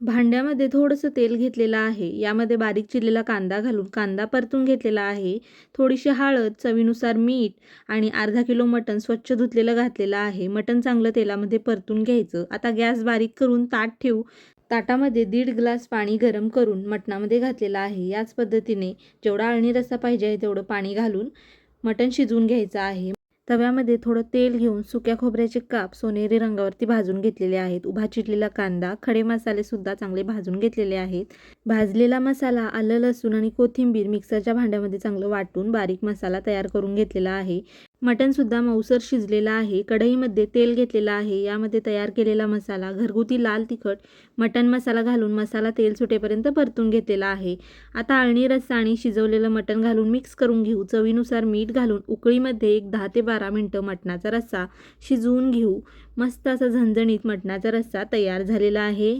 भांड्यामध्ये थोडंसं तेल घेतलेलं आहे. यामध्ये बारीक चिरलेला कांदा घालून कांदा परतून घेतलेला आहे. थोडीशी हळद, चवीनुसार मीठ आणि अर्धा किलो मटण स्वच्छ धुतलेलं घातलेलं आहे. मटण चांगलं तेलामध्ये परतून घ्यायचं. आता गॅस बारीक करून ताट ठेवू. ताटामध्ये 1.5 ग्लास पाणी गरम करून मटणामध्ये घातलेलं आहे. याच पद्धतीने जेवढा अळणी रस्सा पाहिजे आहे तेवढं पाणी घालून मटण शिजवून घ्यायचं आहे. तव्यामध्ये थोडं तेल घेऊन सुक्या खोबऱ्याचे काप सोनेरी रंगावरती भाजून घेतलेले आहेत. उभा चिरलेला कांदा, खडे मसालेसुद्धा चांगले भाजून घेतलेले आहेत. भाजलेला मसाला, आलं, लसूण आणि कोथिंबीर मिक्सरच्या भांड्यामध्ये चांगलं वाटून बारीक मसाला तयार करून घेतलेला आहे. मटणसुद्धा मऊसर शिजलेलं आहे. कढईमध्ये तेल घेतलेलं आहे. यामध्ये तयार केलेला मसाला, घरगुती लाल तिखट, मटण मसाला घालून मसाला तेल सुटेपर्यंत परतून घेतलेला आहे. आता अळणी रस्सा आणि शिजवलेलं मटण घालून मिक्स करून घेऊ. चवीनुसार मीठ घालून उकळीमध्ये एक 10 ते 12 मिनिटं मटणाचा रस्सा शिजवून घेऊ. मस्त असा झणझणीत मटणाचा रस्सा तयार झालेला आहे.